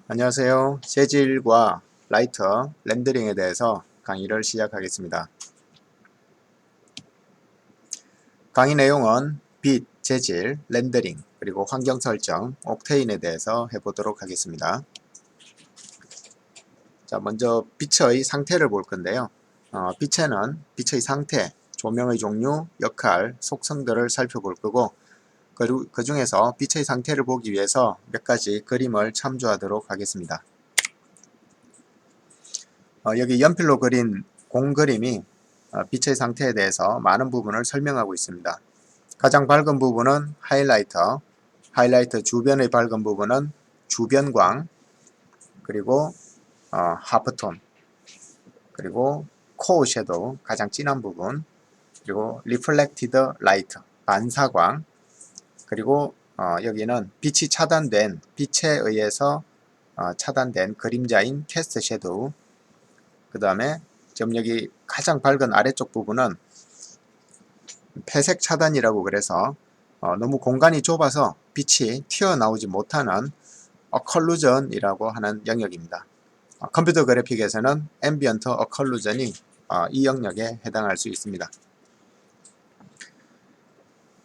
안녕하세요. 재질과 라이터, 렌더링에 대해서 강의를 시작하겠습니다. 강의 내용은 빛, 재질, 렌더링, 그리고 환경 설정, 옥테인에 대해서 해보도록 하겠습니다. 자, 먼저 빛의 상태를 볼 건데요. 빛에는 빛의 상태, 조명의 종류, 역할, 속성들을 살펴볼 거고 그 중에서 빛의 상태를 보기 위해서 몇 가지 그림을 참조하도록 하겠습니다. 여기 연필로 그린 공그림이 빛의 상태에 대해서 많은 부분을 설명하고 있습니다. 가장 밝은 부분은 하이라이터, 하이라이터 주변의 밝은 부분은 주변광, 그리고 하프톤, 그리고 코어 섀도우, 가장 진한 부분, 그리고 리플렉티드 라이트, 반사광, 그리고 여기는 빛이 차단된, 빛에 의해서 차단된 그림자인 캐스트 섀도우, 그 다음에 지금 여기 가장 밝은 아래쪽 부분은 폐색 차단이라고 그래서 너무 공간이 좁아서 빛이 튀어나오지 못하는 어컬루전이라고 하는 영역입니다. 컴퓨터 그래픽에서는 앰비언트 어컬루전이 이 영역에 해당할 수 있습니다.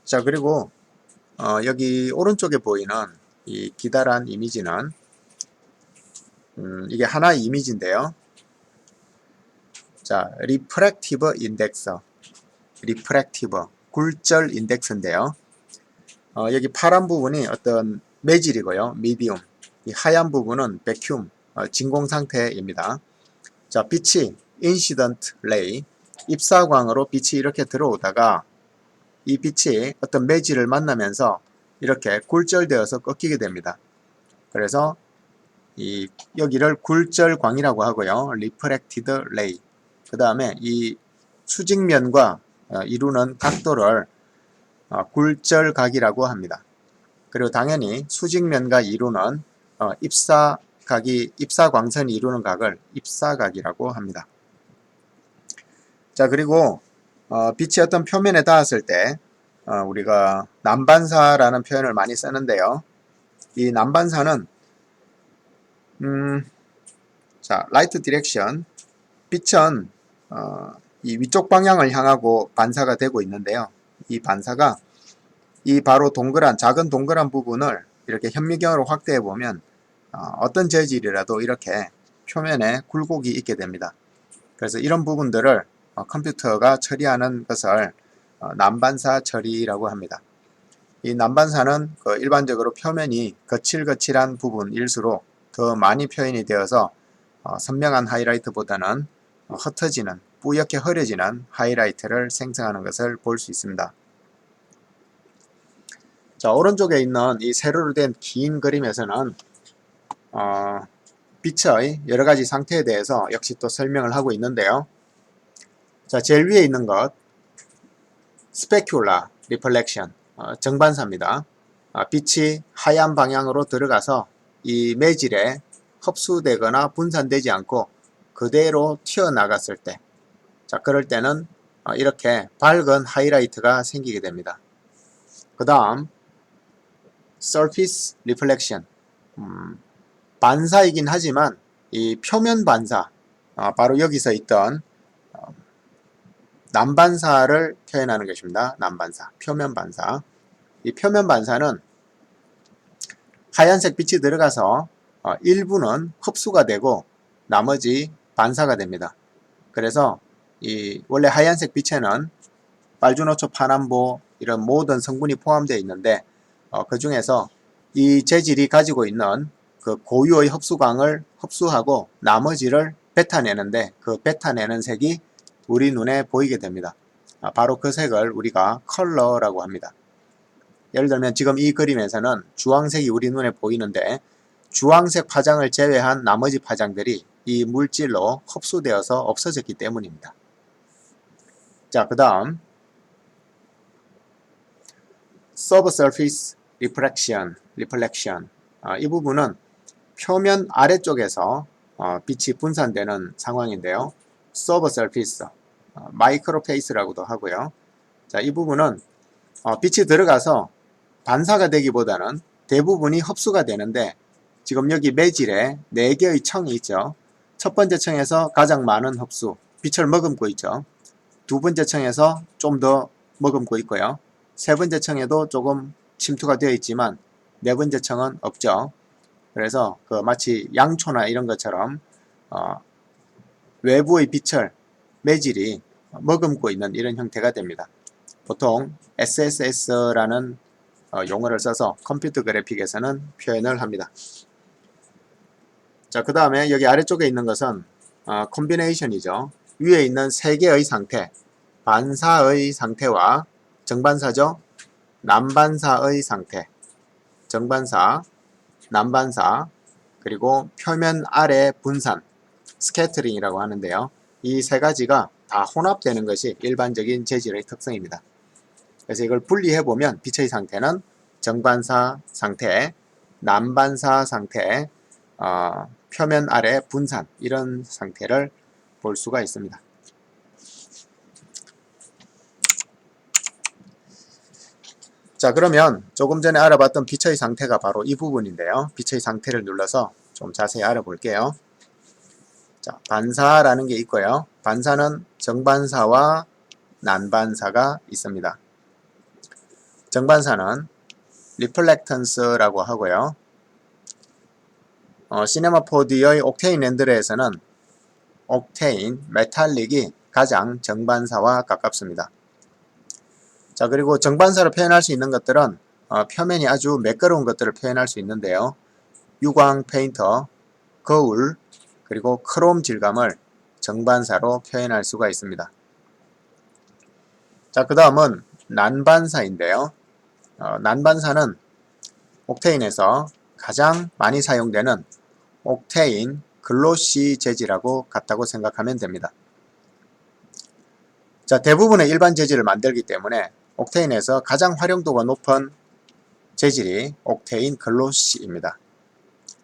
자, 그리고 여기 오른쪽에 보이는 이 기다란 이미지는 이게 하나의 이미지인데요. 자, 리프랙티브 인덱스, 리프랙티브 굴절 인덱스인데요. 여기 파란 부분이 어떤 매질이고요. 미디움. 이 하얀 부분은 백큐움, 진공 상태입니다. 자, 빛이 인시던트 레이, 입사광으로 빛이 이렇게 들어오다가 이 빛이 어떤 매질을 만나면서 이렇게 굴절되어서 꺾이게 됩니다. 그래서 여기를 굴절광이라고 하고요. 리프렉티드 레이. 그 다음에 이 수직면과 이루는 각도를 굴절각이라고 합니다. 그리고 당연히 수직면과 이루는 입사광선이 이루는 각을 입사각이라고 합니다. 자, 그리고 빛이 어떤 표면에 닿았을 때 우리가 난반사라는 표현을 많이 쓰는데요. 이 난반사는 자, 라이트 디렉션, 빛은 이 위쪽 방향을 향하고 반사가 되고 있는데요. 이 반사가 이 바로 동그란 작은 동그란 부분을 이렇게 현미경으로 확대해 보면 어떤 재질이라도 이렇게 표면에 굴곡이 있게 됩니다. 그래서 이런 부분들을 컴퓨터가 처리하는 것을 난반사 처리라고 합니다. 이 난반사는 일반적으로 표면이 거칠거칠한 부분일수록 더 많이 표현이 되어서 선명한 하이라이트보다는 흩어지는, 뿌옇게 흐려지는 하이라이트를 생성하는 것을 볼 수 있습니다. 자, 오른쪽에 있는 이 세로로 된 긴 그림에서는 빛의 여러가지 상태에 대해서 역시 또 설명을 하고 있는데요. 자, 제일 위에 있는 것 스페큘라 리플렉션, 정반사입니다. 빛이 하얀 방향으로 들어가서 이 매질에 흡수되거나 분산되지 않고 그대로 튀어나갔을 때, 자, 그럴 때는 이렇게 밝은 하이라이트가 생기게 됩니다. 그 다음 surface reflection, 반사이긴 하지만 이 표면 반사, 바로 여기서 있던 난반사를 표현하는 것입니다. 난반사, 표면 반사. 이 표면 반사는 하얀색 빛이 들어가서 일부는 흡수가 되고 나머지 반사가 됩니다. 그래서 이 원래 하얀색 빛에는 빨주노초, 파남보 이런 모든 성분이 포함되어 있는데 그 중에서 이 재질이 가지고 있는 그 고유의 흡수광을 흡수하고 나머지를 뱉어내는데 그 뱉어내는 색이 우리 눈에 보이게 됩니다. 바로 그 색을 우리가 컬러라고 합니다. 예를 들면 지금 이 그림에서는 주황색이 우리 눈에 보이는데 주황색 파장을 제외한 나머지 파장들이 이 물질로 흡수되어서 없어졌기 때문입니다. 자, 그 다음 Subsurface Reflection, 이 부분은 표면 아래쪽에서 빛이 분산되는 상황인데요. Subsurface, 마이크로페이스라고도 하고요. 자, 이 부분은 빛이 들어가서 반사가 되기보다는 대부분이 흡수가 되는데 지금 여기 매질에 4개의 층이 있죠. 첫 번째 층에서 가장 많은 흡수, 빛을 머금고 있죠. 두 번째 층에서 좀 더 머금고 있고요. 세 번째 층에도 조금 침투가 되어 있지만 네 번째 층은 없죠. 그래서 마치 양초나 이런 것처럼 외부의 빛을 매질이 머금고 있는 이런 형태가 됩니다. 보통 SSS라는 용어를 써서 컴퓨터 그래픽에서는 표현을 합니다. 자, 그 다음에 여기 아래쪽에 있는 것은 콤비네이션이죠. 위에 있는 3개의 상태, 반사의 상태와 정반사죠. 난반사의 상태, 정반사, 난반사, 그리고 표면 아래 분산, 스캐터링이라고 하는데요. 이 세 가지가 다 혼합되는 것이 일반적인 재질의 특성입니다. 그래서 이걸 분리해보면 빛의 상태는 정반사 상태, 난반사 상태, 표면 아래 분산 이런 상태를 볼 수가 있습니다. 자, 그러면 조금 전에 알아봤던 빛의 상태가 바로 이 부분인데요. 빛의 상태를 눌러서 좀 자세히 알아볼게요. 자, 반사라는 게 있고요. 반사는 정반사와 난반사가 있습니다. 정반사는 리플렉턴스라고 하고요. 시네마4D의 옥테인 렌더에서는 옥테인, 메탈릭이 가장 정반사와 가깝습니다. 자, 그리고 정반사로 표현할 수 있는 것들은 표면이 아주 매끄러운 것들을 표현할 수 있는데요. 유광 페인터, 거울, 그리고 크롬 질감을 정반사로 표현할 수가 있습니다. 자, 그 다음은 난반사인데요. 난반사는 옥테인에서 가장 많이 사용되는 옥테인 글로시 재질하고 같다고 생각하면 됩니다. 자, 대부분의 일반 재질을 만들기 때문에 옥테인에서 가장 활용도가 높은 재질이 옥테인 글로시입니다.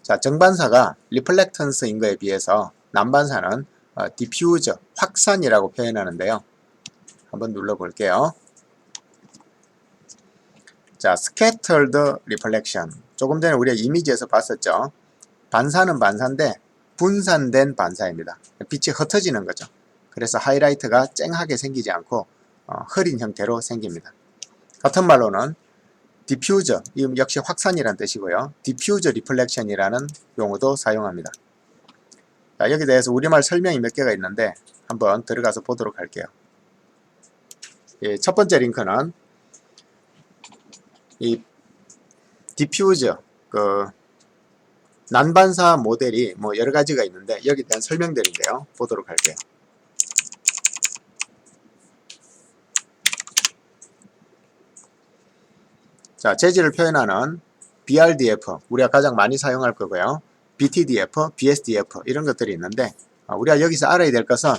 자, 정반사가 리플렉턴스인 것에 비해서 난반사는 디퓨저, 확산이라고 표현하는데요. 한번 눌러볼게요. 자, scattered reflection. 조금 전에 우리가 이미지에서 봤었죠. 반사는 반사인데 분산된 반사입니다. 빛이 흩어지는 거죠. 그래서 하이라이트가 쨍하게 생기지 않고 흐린 형태로 생깁니다. 같은 말로는 디퓨저, 이 역시 확산이라는 뜻이고요. 디퓨저 리플렉션이라는 용어도 사용합니다. 자, 여기에 대해서 우리말 설명이 몇 개가 있는데 한번 들어가서 보도록 할게요. 첫 번째 링크는 이 디퓨저, 난반사 모델이 여러 가지가 있는데 여기에 대한 설명들인데요. 보도록 할게요. 자, 재질을 표현하는 BRDF, 우리가 가장 많이 사용할 거고요. BTDF, BSDF 이런 것들이 있는데 우리가 여기서 알아야 될 것은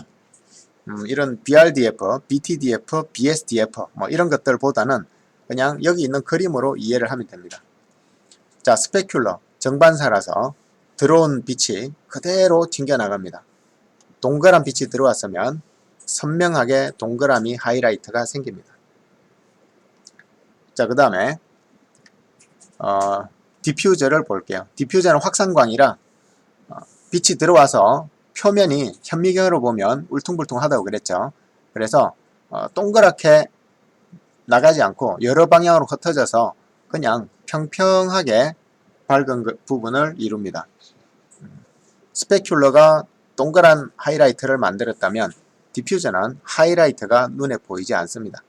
이런 BRDF, BTDF, BSDF 이런 것들보다는 그냥 여기 있는 그림으로 이해를 하면 됩니다. 자, 스페큘러, 정반사라서 들어온 빛이 그대로 튕겨나갑니다. 동그란 빛이 들어왔으면 선명하게 동그라미 하이라이트가 생깁니다. 자, 그 다음에 디퓨저를 볼게요. 디퓨저는 확산광이라 빛이 들어와서 표면이 현미경으로 보면 울퉁불퉁하다고 그랬죠. 그래서 동그랗게 나가지 않고 여러 방향으로 흩어져서 그냥 평평하게 밝은 부분을 이룹니다. 스페큘러가 동그란 하이라이트를 만들었다면 디퓨저는 하이라이트가 눈에 보이지 않습니다.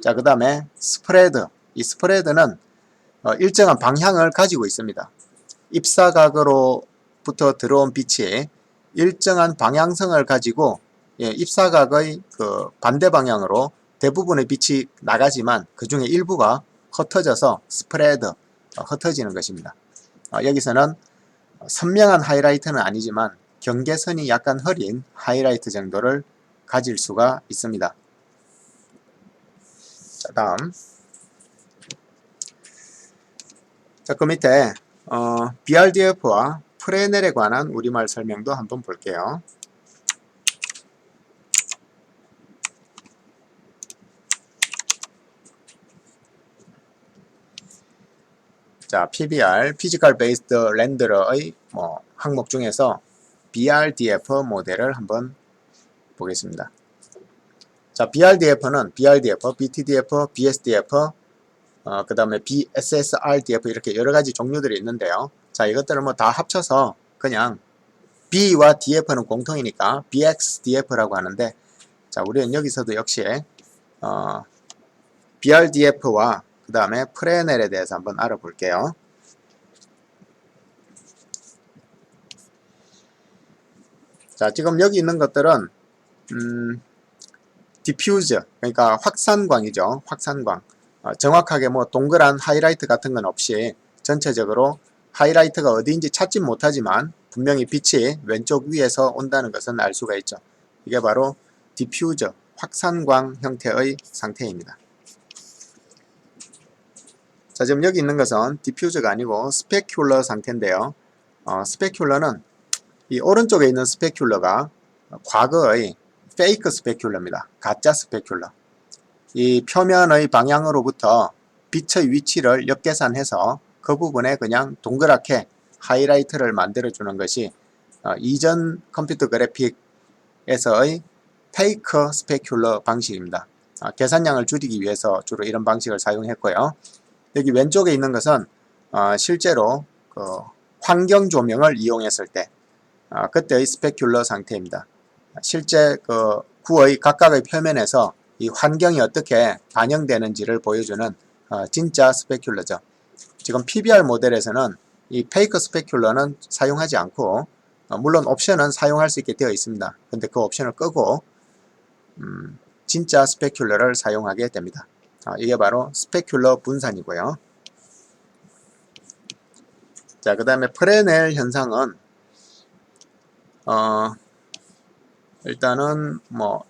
자, 그 다음에 스프레드. 이 스프레드는 일정한 방향을 가지고 있습니다. 입사각으로부터 들어온 빛이 일정한 방향성을 가지고 입사각의 반대 방향으로 대부분의 빛이 나가지만 그 중에 일부가 흩어져서 스프레드, 흩어지는 것입니다. 여기서는 선명한 하이라이트는 아니지만 경계선이 약간 흐린 하이라이트 정도를 가질 수가 있습니다. 자, 다음. 자, 그 밑에 BRDF와 프레넬에 관한 우리말 설명도 한번 볼게요. 자, PBR, Physical Based Render의 항목 중에서 BRDF 모델을 한번 보겠습니다. 자, BRDF는 BRDF, BTDF, BSDF, 그 다음에 BSSRDF 이렇게 여러 가지 종류들이 있는데요. 자, 이것들을 다 합쳐서 그냥 B와 DF는 공통이니까 BXDF라고 하는데, 자, 우리는 여기서도 역시 BRDF와 그 다음에 프레넬에 대해서 한번 알아볼게요. 자, 지금 여기 있는 것들은 디퓨즈, 그러니까 확산광이죠. 확산광. 정확하게 동그란 하이라이트 같은 건 없이 전체적으로 하이라이트가 어디인지 찾지 못하지만 분명히 빛이 왼쪽 위에서 온다는 것은 알 수가 있죠. 이게 바로 디퓨즈, 확산광 형태의 상태입니다. 자, 지금 여기 있는 것은 디퓨즈가 아니고 스페큘러 상태인데요. 스페큘러는 이 오른쪽에 있는 스페큘러가 과거의 페이크 스페큘러입니다. 가짜 스페큘러. 이 표면의 방향으로부터 빛의 위치를 역계산해서 그 부분에 그냥 동그랗게 하이라이트를 만들어주는 것이 이전 컴퓨터 그래픽에서의 페이크 스페큘러 방식입니다. 계산량을 줄이기 위해서 주로 이런 방식을 사용했고요. 여기 왼쪽에 있는 것은 실제로 환경 조명을 이용했을 때 그때의 스페큘러 상태입니다. 실제 구의 각각의 표면에서 이 환경이 어떻게 반영되는지를 보여주는 진짜 스페큘러죠. 지금 PBR 모델에서는 이 페이크 스페큘러는 사용하지 않고 물론 옵션은 사용할 수 있게 되어 있습니다. 근데 그 옵션을 끄고 진짜 스페큘러를 사용하게 됩니다. 이게 바로 스페큘러 분산이고요. 자, 그 다음에 프레넬 현상은 일단은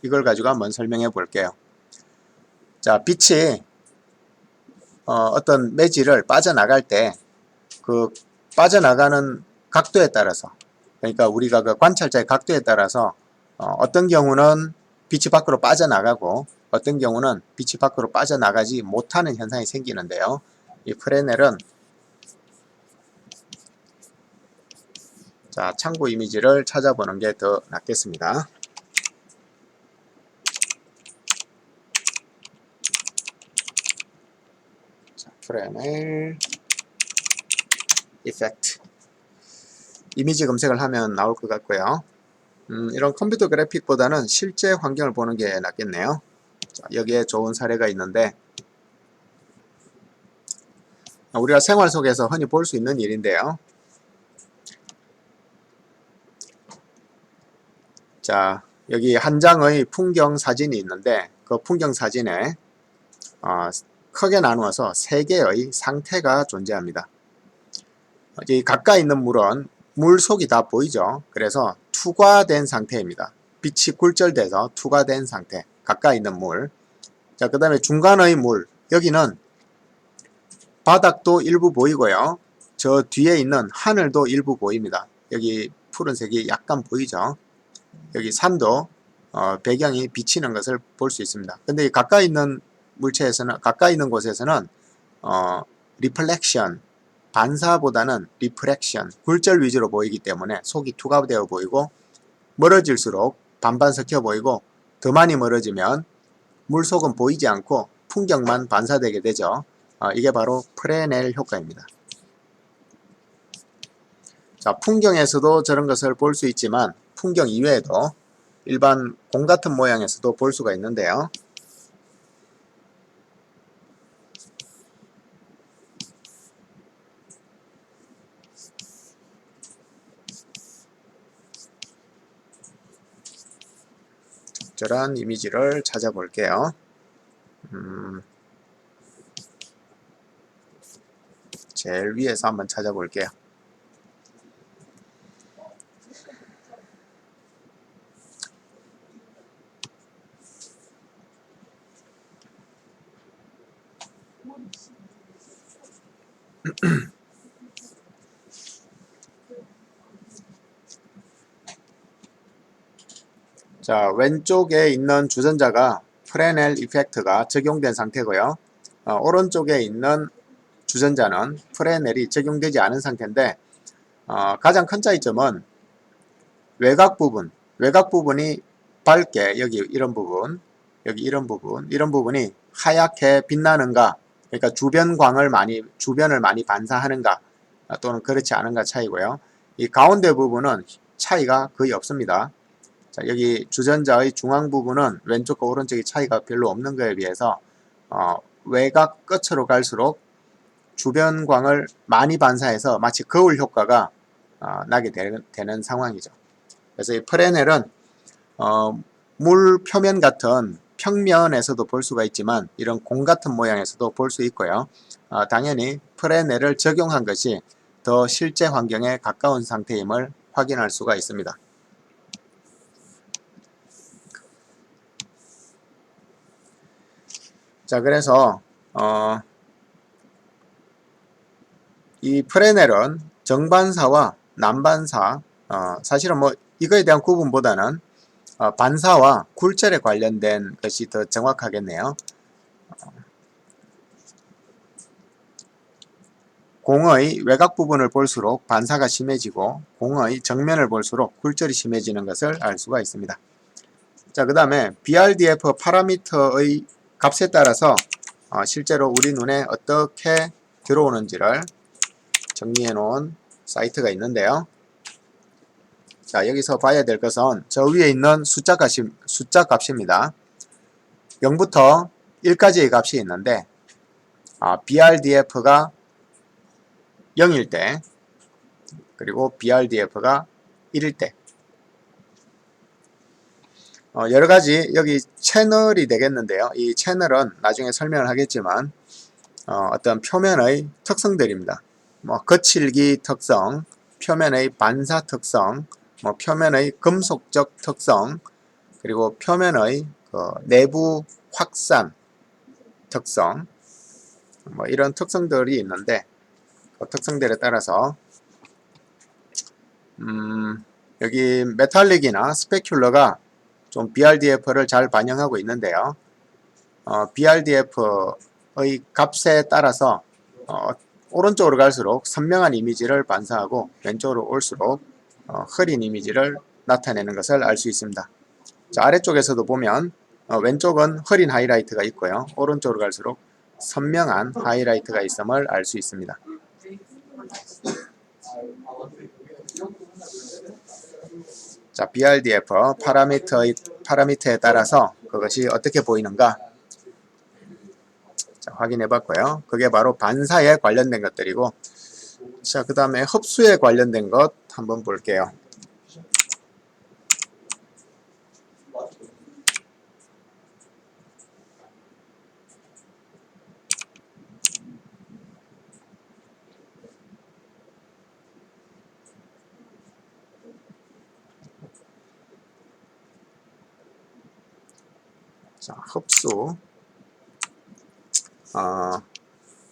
이걸 가지고 한번 설명해 볼게요. 자, 빛이 어떤 매질을 빠져나갈 때 그 빠져나가는 각도에 따라서, 그러니까 우리가 그 관찰자의 각도에 따라서 어떤 경우는 빛이 밖으로 빠져나가고 어떤 경우는 빛이 밖으로 빠져나가지 못하는 현상이 생기는데요. 이 프레넬은 자, 참고 이미지를 찾아보는 게 더 낫겠습니다. 자, 프레넬 이펙트 이미지 검색을 하면 나올 것 같고요. 이런 컴퓨터 그래픽보다는 실제 환경을 보는 게 낫겠네요. 자, 여기에 좋은 사례가 있는데 우리가 생활 속에서 흔히 볼 수 있는 일인데요. 자, 여기 한 장의 풍경 사진이 있는데 그 풍경 사진에 크게 나누어서 세 개의 상태가 존재합니다. 이 가까이 있는 물은 물 속이 다 보이죠. 그래서 투과된 상태입니다. 빛이 굴절돼서 투과된 상태, 가까이 있는 물. 자, 그 다음에 중간의 물, 여기는 바닥도 일부 보이고요. 저 뒤에 있는 하늘도 일부 보입니다. 여기 푸른색이 약간 보이죠. 여기 산도 배경이 비치는 것을 볼 수 있습니다. 근데 가까이 있는 물체에서는, 가까이 있는 곳에서는 리플렉션, 반사보다는 리프렉션, 굴절 위주로 보이기 때문에 속이 투과되어 보이고, 멀어질수록 반반 섞여 보이고, 더 많이 멀어지면 물속은 보이지 않고 풍경만 반사되게 되죠. 이게 바로 프레넬 효과입니다. 자, 풍경에서도 저런 것을 볼 수 있지만 풍경 이외에도 일반 공 같은 모양에서도 볼 수가 있는데요. 적절한 이미지를 찾아볼게요. 제일 위에서 한번 찾아볼게요. 자, 왼쪽에 있는 주전자가 프레넬 이펙트가 적용된 상태고요. 오른쪽에 있는 주전자는 프레넬이 적용되지 않은 상태인데 가장 큰 차이점은 외곽 부분이 밝게 여기 이런 부분, 여기 이런 부분이 하얗게 빛나는가, 그러니까 주변을 많이 반사하는가 또는 그렇지 않은가 차이고요. 이 가운데 부분은 차이가 거의 없습니다. 자, 여기 주전자의 중앙 부분은 왼쪽과 오른쪽의 차이가 별로 없는 거에 비해서 외곽 끝으로 갈수록 주변광을 많이 반사해서 마치 거울 효과가 나게 되는 상황이죠. 그래서 이 프레넬은 물 표면 같은 평면에서도 볼 수가 있지만 이런 공 같은 모양에서도 볼 수 있고요. 당연히 프레넬을 적용한 것이 더 실제 환경에 가까운 상태임을 확인할 수가 있습니다. 자, 그래서 이 프레넬은 정반사와 난반사, 사실은 뭐 이거에 대한 구분보다는 반사와 굴절에 관련된 것이 더 정확하겠네요. 공의 외곽 부분을 볼수록 반사가 심해지고 공의 정면을 볼수록 굴절이 심해지는 것을 알 수가 있습니다. 자, 그 다음에 BRDF 파라미터의 값에 따라서 실제로 우리 눈에 어떻게 들어오는지를 정리해 놓은 사이트가 있는데요. 자, 여기서 봐야 될 것은 저 위에 있는 숫자 값입니다. 0부터 1까지의 값이 있는데 BRDF가 0일 때 그리고 BRDF가 1일 때 여러가지 여기 채널이 되겠는데요. 이 채널은 나중에 설명을 하겠지만 어떤 표면의 특성들입니다. 뭐 거칠기 특성, 표면의 반사 특성, 뭐 표면의 금속적 특성, 그리고 표면의 내부 확산 특성, 뭐 이런 특성들이 있는데 그 특성들에 따라서 여기 메탈릭이나 스페큘러가 좀 BRDF를 잘 반영하고 있는데요. BRDF의 값에 따라서 오른쪽으로 갈수록 선명한 이미지를 반사하고 왼쪽으로 올수록 흐린 이미지를 나타내는 것을 알 수 있습니다. 자, 아래쪽에서도 보면 왼쪽은 흐린 하이라이트가 있고요. 오른쪽으로 갈수록 선명한 하이라이트가 있음을 알 수 있습니다. 자, BRDF 파라미터에 따라서 그것이 어떻게 보이는가 자, 확인해 봤고요. 그게 바로 반사에 관련된 것들이고, 자, 그 다음에 흡수에 관련된 것 한번 볼게요. 자, 흡수.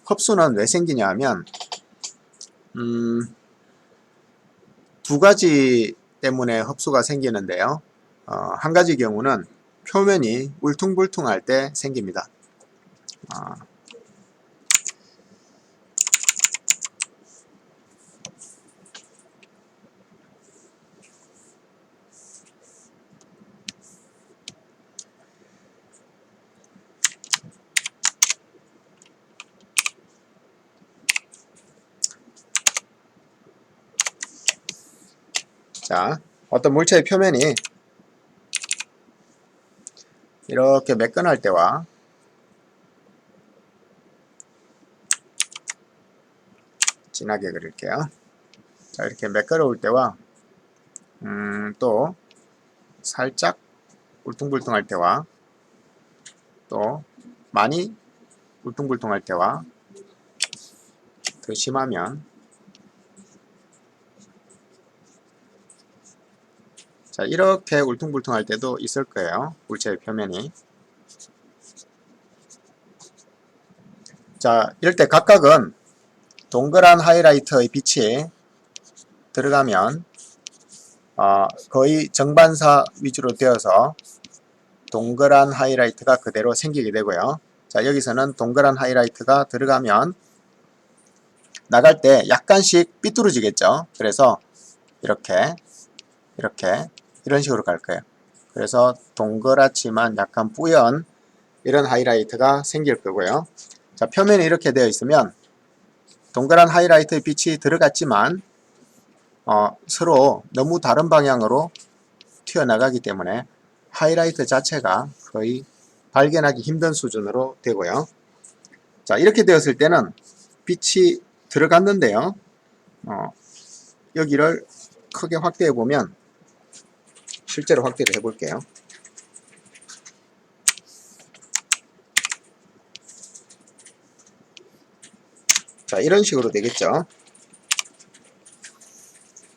흡수는 왜 생기냐 하면 두 가지 때문에 흡수가 생기는데요. 한 가지 경우는 표면이 울퉁불퉁할 때 생깁니다. 자, 어떤 물체의 표면이 이렇게 매끈할 때와 진하게 그릴게요. 자, 이렇게 매끄러울 때와 또 살짝 울퉁불퉁할 때와 또 많이 울퉁불퉁할 때와 더 심하면 자, 이렇게 울퉁불퉁할 때도 있을 거예요. 물체의 표면이. 자, 이럴 때 각각은 동그란 하이라이트의 빛이 들어가면 거의 정반사 위주로 되어서 동그란 하이라이트가 그대로 생기게 되고요. 자, 여기서는 동그란 하이라이트가 들어가면 나갈 때 약간씩 삐뚤어지겠죠. 그래서 이렇게 이런 식으로 갈 거예요. 그래서 동그랗지만 약간 뿌연 이런 하이라이트가 생길 거고요. 자, 표면이 이렇게 되어 있으면 동그란 하이라이트의 빛이 들어갔지만 서로 너무 다른 방향으로 튀어나가기 때문에 하이라이트 자체가 거의 발견하기 힘든 수준으로 되고요. 자, 이렇게 되었을 때는 빛이 들어갔는데요. 여기를 크게 확대해 보면 실제로 확대를 해 볼게요. 자, 이런 식으로 되겠죠.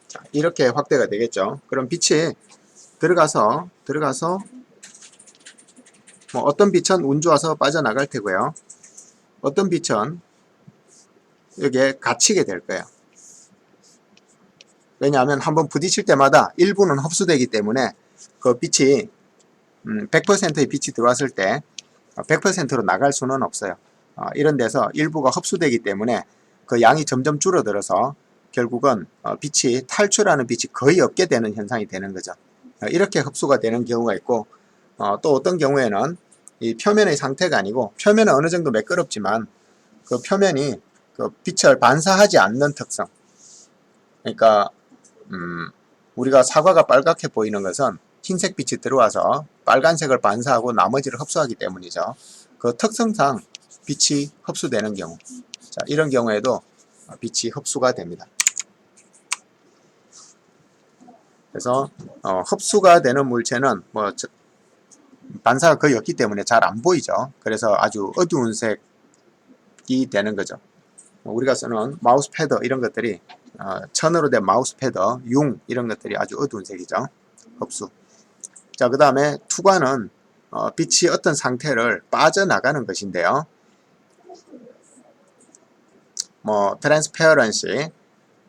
자, 이렇게 확대가 되겠죠. 그럼 빛이 들어가서 뭐 어떤 빛은 운 좋아서 빠져나갈 테고요. 어떤 빛은 여기에 갇히게 될 거예요. 왜냐하면 한번 부딪힐 때마다 일부는 흡수되기 때문에 그 빛이 100%의 빛이 들어왔을 때 100%로 나갈 수는 없어요. 이런 데서 일부가 흡수되기 때문에 그 양이 점점 줄어들어서 결국은 빛이 탈출하는 빛이 거의 없게 되는 현상이 되는 거죠. 이렇게 흡수가 되는 경우가 있고 또 어떤 경우에는 이 표면의 상태가 아니고 표면은 어느 정도 매끄럽지만 그 표면이 그 빛을 반사하지 않는 특성. 그러니까 우리가 사과가 빨갛게 보이는 것은 흰색 빛이 들어와서 빨간색을 반사하고 나머지를 흡수하기 때문이죠. 그 특성상 빛이 흡수되는 경우, 자, 이런 경우에도 빛이 흡수가 됩니다. 그래서 흡수가 되는 물체는 뭐 반사가 거의 없기 때문에 잘 안 보이죠. 그래서 아주 어두운 색이 되는 거죠. 우리가 쓰는 마우스 패드 이런 것들이 천으로 된 마우스 패드, 융 이런 것들이 아주 어두운 색이죠. 흡수. 자, 그 다음에 투과는 빛이 어떤 상태를 빠져나가는 것인데요. 뭐 트랜스페어런시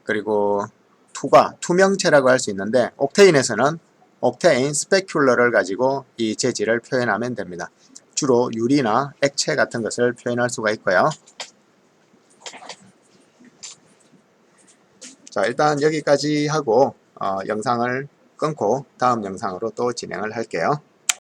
그리고 투과, 투명체라고 할 수 있는데 옥테인에서는 옥테인 스페큘러를 가지고 이 재질을 표현하면 됩니다. 주로 유리나 액체 같은 것을 표현할 수가 있고요. 자, 일단 여기까지 하고 영상을 끊고 다음 영상으로 또 진행을 할게요.